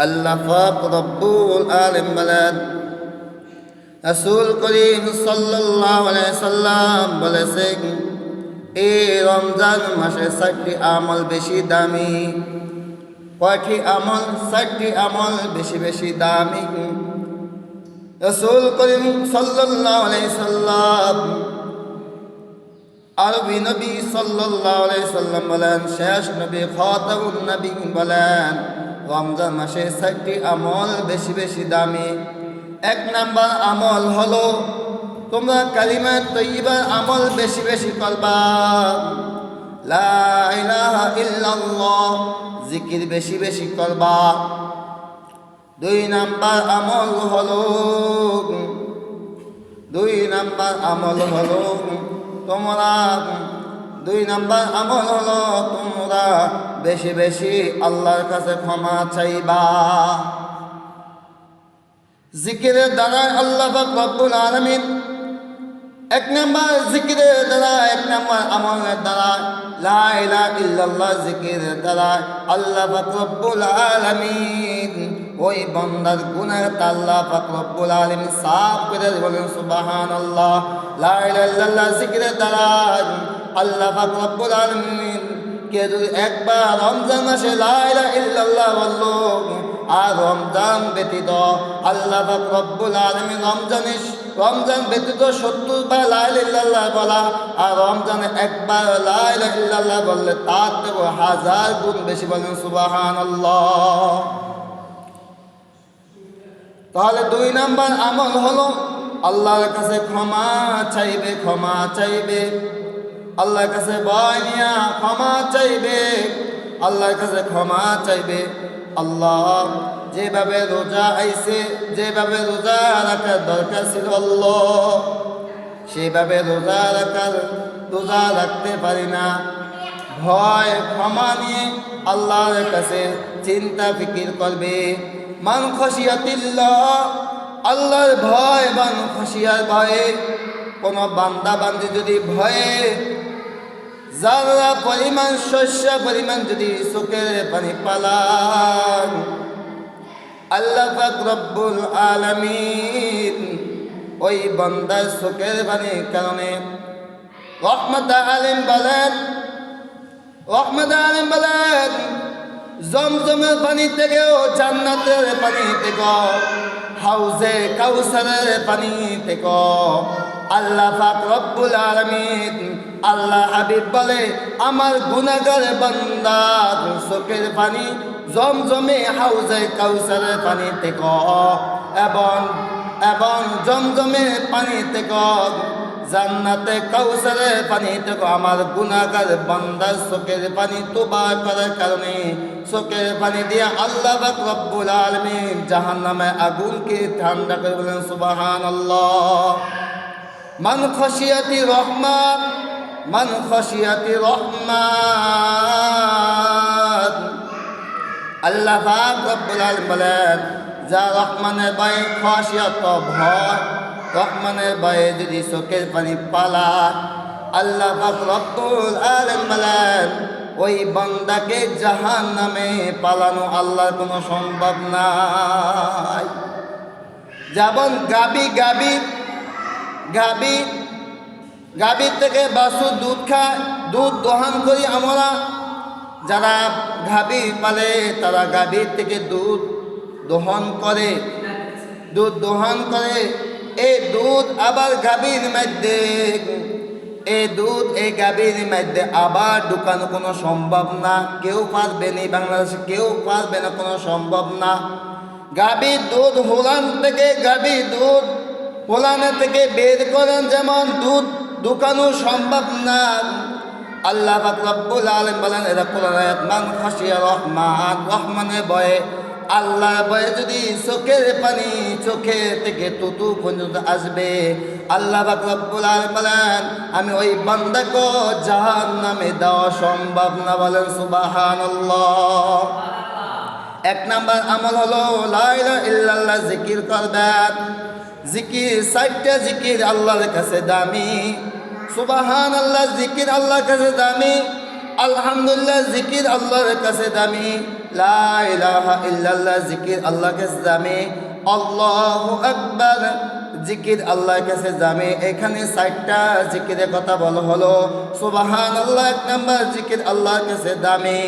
আল্লাহ পাক রব্বুল আলামিন বলেন, রাসূল করিম সাল্লাল্লাহু আলাইহি সাল্লাম বলেছেন, এই রমজান মাসে 4টি আমল বেশি দামি। কয়টি আমল? 4টি আমল বেশি বেশি দামি। রাসূল করিম সাল্লাল্লাহু আলাইহি সাল্লাম আরবি নবী সাল্লাল্লাহু আলাইহি সাল্লাম বলেন, শেষ নবী খাতামুন নবী বলেন, রমজান মাসে 4টি আমল বেশি বেশি দামি। 1 নাম্বার আমল হলো তোমরা কালিমা তয়্যিবার আমল বেশি বেশি করবা। লা ইলাহা ইল্লাল্লাহ জিকির বেশি বেশি করবা। 2 নাম্বার আমল হলো তোমরা বেশি বেশি আল্লাহর কাছে ক্ষমা চাইবা। জিকিরের দ্বারা আল্লাহ পাক রব্বুল আলামিন 1 নাম্বার জিকিরের দ্বারা, 1 নাম্বার আমলের দ্বারা, লা ইলাহা ইল্লাল্লাহ জিকিরের দ্বারা আল্লাহ পাক রব্বুল আলামিন ওই বান্দার গুনাহটা আল্লাহ পাক রব্বুল আলামিন সাফ করে বলেন সুবহানাল্লাহ। লা ইলাহা ইল্লাল্লাহ জিকিরের দ্বারা আল্লাহ পাক রব্বুল আলামিন কে যদি একবার রমজান মাসে লা ইলাহা ইল্লাল্লাহ বললো, আর রমজান ব্যতীত আল্লাহ পাক রব্বুল আলামিন রমজান ব্যতীত 70 বার লা ইলাহা ইল্লাল্লাহ বলা, আর রমজানে একবার লা ইলাহা ইল্লাল্লাহ বললে তার থেকে 1000 গুণ বেশি বলেন সুবহানাল্লাহ। তাহলে 2 নাম্বার আমল হলো আল্লাহর কাছে ক্ষমা চাইবে, আল্লাহর কাছে ভয় নিয়া ক্ষমা চাইবে, আল্লাহর কাছে ক্ষমা চাইবে। আল্লাহ যেভাবে রোজা আইছে, যেভাবে রোজা রাখার দরকার ছিল আল্লাহ সেভাবে রোজা রাখতে পারি না। ভয় ক্ষমা নিয়ে আল্লাহর কাছে চিন্তা ফিকির করবে। মান খশিয়াতিল্লাহ আল্লাহর ভয়, মান খশিয়ার ভয়ে কোনো বান্দা বান্দি যদি ভয়ে যারা পরিমাণ শস্য পরিমাণ যদি চোখের পানি পালান, আল্লাহ পাক রব্বুল আলামিন ওই বান্দার চোখের পানির কারণে রহমত আলিম বলেন জমজমের পানি থেকেও, জান্নাতের পানি থেকেও, হাউজে কাউসারের পানি থেকেও আল্লাহ পাক রব্বুল আলামিন আল্লাহ হাবিব বলে, আমার গুনাহগার বান্দার চোখের পানি জমজমে হাউজে কাউসারের পানি থেকেও এবং জমজমে পানি থেকেও, জান্নাতে কাউসারের পানি থেকে আমার গুনাহগার বান্দার চোখের পানি তোবা করার কারণে চোখের পানি দিয়ে আল্লাহ পাক রব্বুল আলামিন জাহান্নামের আগুনকে ঠান্ডা করে বলেন সুবহানাল্লাহ। মান খশিয়াতি রহমান আল্লাহ পাক রব্বুল আলামিন বলেন, যা রহমানের ভয়ে খশিয়াত ভয়, রহমানের ভয়ে যদি চোখের পানি পালা, আল্লাহ পাক রব্বুল আলামিন বলেন ওই বান্দাকে জাহান্নামে পালানো আল্লাহর কোনো সম্ভব নাই। যেমন গাভীর থেকে বাছুর দুধ খায়, দুধ দহন করি আমরা। যারা গাভী পালে তারা গাভীর থেকে দুধ দহন করে, এই দুধ আবার গাভীর মধ্যে, এই গাভীর মধ্যে আবার ঢুকানো কোনো সম্ভব না, কেউ পারবে না, বাংলাদেশে কেউ পারবে না, কোনো সম্ভব না। গাভীর দুধ হোলানের থেকে বের করেন, যেমন দুধ ঢুকানো সম্ভব না। আল্লাহ পাক রব্বুল আলামিন বলেন, এরা কোরআন আয়াত, মান খাশিয়া রহমানের ভয়ে, আল্লাহর ভয়ে যদি চোখের পানি চোখে থেকে তুতু পর্যন্ত আসবে, আল্লাহ পাক রব্বুল আলামিন বলেন আমি ওই বান্দাকে জাহান্নামে দেওয়া সম্ভব না, বলেন সুবহানাল্লাহ। 1 নাম্বার আমল হলো লা ইলাহা ইল্লাল্লাহ জিকির করবেন। জিকির 4টা জিকির আল্লাহর কাছে দামি। সুবহানাল্লাহ জিকির আল্লাহর কাছে দামি। আলহামদুলিল্লাহ জিকির আল্লাহর কাছে দামি, লা ইলাহা ইল্লাল্লাহ জিকির আল্লাহর কাছে দামি, আল্লাহু আকবার জিকির আল্লাহর কাছে দামি। এখানে 4টা জিকিরের কথা বলা হলো। সুবহানাল্লাহ 1 নাম্বার জিকির আল্লাহর কাছে দামি,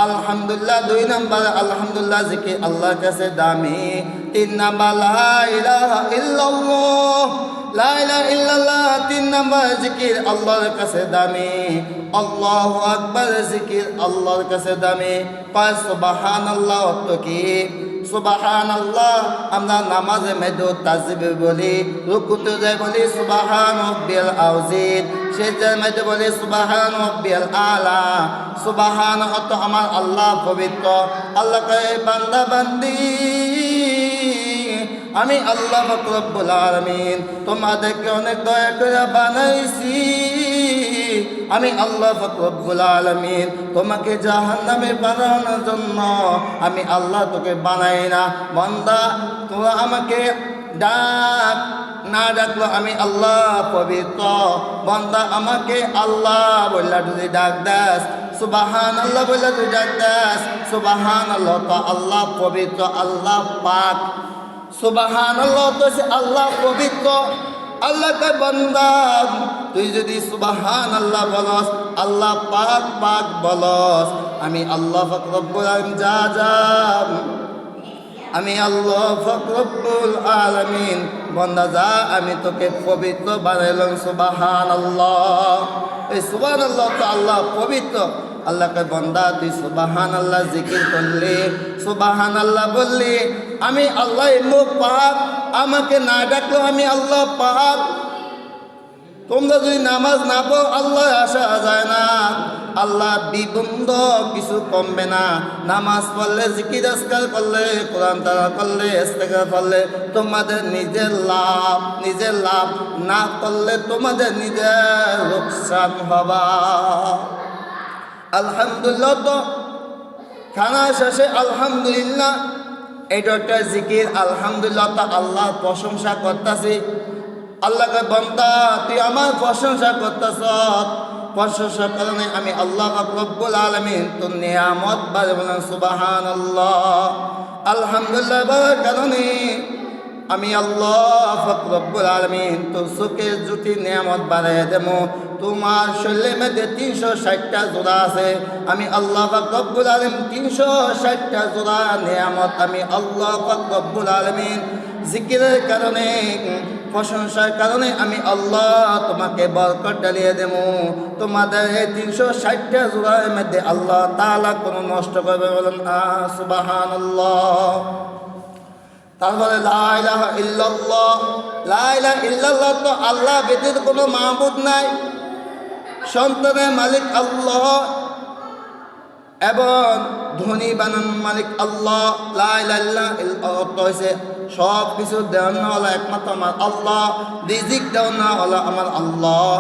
আলহামদুলিল্লাহ 2 নাম্বার আলহামদুলিল্লাহ জিকির আল্লাহর কাছে দামি, 3 নাম্বার লা ইলাহা ইল্লাল্লাহ, লা ইলাহা ইল্লাল্লাহ 3 নাম্বার জিকির আল্লাহর কাছে দামি, আল্লাহু আকবার জিকির আল্লাহর কাছে দামি। পাঁচ সুবহানাল্লাহ অর্থ কি? সুবহানাল্লাহ আমরা নামাজে মধ্যে তাসবিহ বলি, রুকুতে যাই বলি সুবহান রাব্বিয়াল আযীম, সেজদার মধ্যে বলি সুবহান রাব্বিয়াল আলা। সুবহান অর্থ আমার আল্লাহ পবিত্র। আল্লাহ কয় বান্দা বান্দি আমি আল্লাহ রব্বুল আলামিন তোমাদেরকে অনেক দয়া করে বানাইছি। আমি আল্লাহ রব্বুল আলামিন তোমাকে জাহান্নামে বানানোর জন্য আমি আল্লাহ তোকে বানাই না। বান্দা তোমরা আমাকে ডাক না ডাকলো আমি আল্লাহ পবিত্র। বান্দা আমাকে আল্লাহ বললা যদি ডাক দাস, সুবহানাল্লাহ বললা তুই ডাক দাস, সুবহানাল্লাহ তো আল্লাহ পবিত্র, আল্লাহ পাক। সুবহানাল্লাহ তো আল্লাহ পবিত্র। আল্লাহ কে বান্দা তুই যদি সুবহানাল্লাহ বলস, আল্লাহ পাক পাক বলস, আমি আল্লাহ পাক রব্বুল আলামিন যা আমি আল্লাহ পাক রব্বুল আলামিন বান্দা যা আমি তোকে পবিত্র বানাইলাম। সুবহানাল্লাহ, এই সুবহানাল্লাহ তো আল্লাহ পবিত্র। আল্লাহকে বান্দা তুই সুবহানাল্লাহ জিকির করলি, সুবহানাল্লাহ বললি, আমি আল্লাহ এমন পাক, আমাকে না ডাকলো আমি আল্লাহ পাক। তোমরা যদি নামাজ না পড়ো আল্লাহ আসা যায় না। আল্লাহ বিবন্ধ কিছু কমবে না। নামাজ পড়লে, জিকির আজকার করলে, কোরআন তালাওয়াত করলে, ইস্তেগফার করলে তোমাদের নিজের লাভ, নিজের লাভ না করলে তোমাদের নিজের লোকসান হবা। আলহামদুলিল্লাহ তো খানা শেষে আলহামদুলিল্লাহ এটা একটা জিকির। আলহামদুলিল্লাহ তো আল্লাহ প্রশংসা করতেছি। আল্লাহকে বান্দা তুই আমার প্রশংসা করতেছ, প্রশংসার কারণে আমি আল্লাহ রব্বুল আলামিন তোর নিয়ামত বাড়ে বলেন সুবহানাল্লাহ। আলহামদুলিল্লাহ বলার কারণে আমি আল্লাহ রব্বুল আলামিন তোর সুখের জ্যোতি নিয়ামত বাড়াই দেব। তোমার শরীরের মধ্যে 360টা জোড়া আছে, আমি আল্লাহ রব্বুল আলামিন 360টা জোড়া নিয়ামত আমি আল্লাহ রব্বুল আলামিন জিকিরের কারণে, প্রশংসার কারণে আমি আল্লাহ তোমাকে বরকত ডালিয়ে দেব। তোমাদের এই 360টা জোড়ার মধ্যে আল্লাহ তাআলা কোনো নষ্ট করবে বলেন সুবহানাল্লাহ। তারপরে লা ইলাহা ইল্লাল্লাহ, লা ইলাহা ইল্লাল্লাহ তো আল্লাহ ব্যতীত কোনো মাবুদ নাই। সন্তানের মালিক আল্লাহ এবং ধনী বানানোর মালিক আল্লাহ। লা ইলাহা ইল্লাল্লাহ হইছে সব কিছু দেওয়ার না হলো একমাত্র আমার আল্লাহ, রিজিক দেওয়ার না হলো আমার আল্লাহ,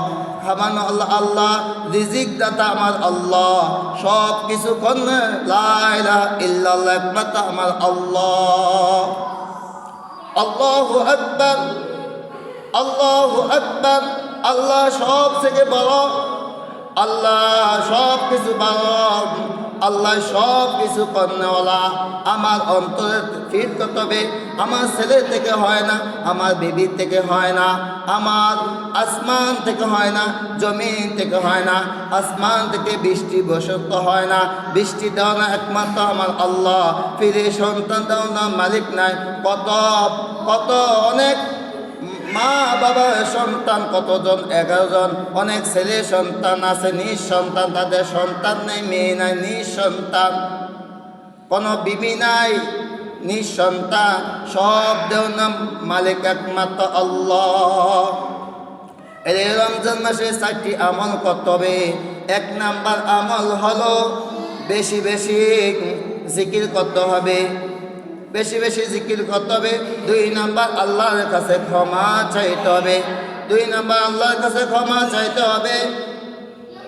খাবানো আল্লাহ, আল্লাহ রিজিক দাতা আমার আল্লাহ, সব কিছু করলে লা ইলাহা ইল্লাল্লাহ একমাত্র আমার আল্লাহ। আল্লাহু আকবার, আল্লাহু আকবার। আল্লাহ সব থেকে বড়, আল্লাহ সব কিছু বড়, আল্লাহ সব কিছু কর্নেওয়ালা। আমার অন্তরে ফিট করতে হবে। আমার ছেলে থেকে হয় না, আমার বিবির থেকে হয় না, আমার আসমান থেকে হয় না, জমিন থেকে হয় না। আসমান থেকে বৃষ্টি বসন্ত হয় না, বৃষ্টি দেওয়া না একমাত্র আমার আল্লাহ। ফিরে সন্তান দেওয়া না মালিক নাই। কত কত অনেক মা বাবার সন্তান কতজন, 11 জন। অনেক ছেলে সন্তান আছে নিঃসন্তান, তাদের সন্তান নেই, মেয়ে নাই, নিঃসন্তান, কোনো বিবি নাই, নিঃসন্তান। সব দেওয়ার নাম মালিক একমাত্র আল্লাহ। এই রমজান মাসে 4টি আমল করতে হবে। 1 নাম্বার আমল হলো বেশি বেশি জিকির করতে হবে, বেশি বেশি জিকির করতে হবে। 2 নাম্বার আল্লাহর কাছে ক্ষমা চাইতে হবে, 2 নাম্বার আল্লাহর কাছে ক্ষমা চাইতে হবে।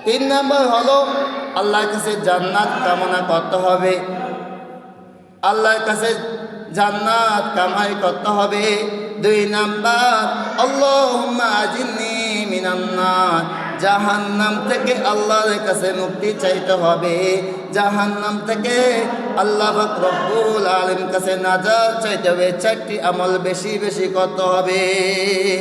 3 নাম্বার হলো আল্লাহর কাছে জান্নাত কামনা করতে হবে, আল্লাহর কাছে জান্নাত কামাই করতে হবে। 2 নাম্বার আল্লাহুম্মা আজিরনি মিনান নার, জাহান্নাম থেকে আল্লাহর কাছে মুক্তি চাইতে হবে, জাহান্নাম থেকে আল্লাহ পাক রব্বুল আলামিনের কাছে নাজাত চাইতে হবে। 4টি আমল বেশি বেশি করতে হবে।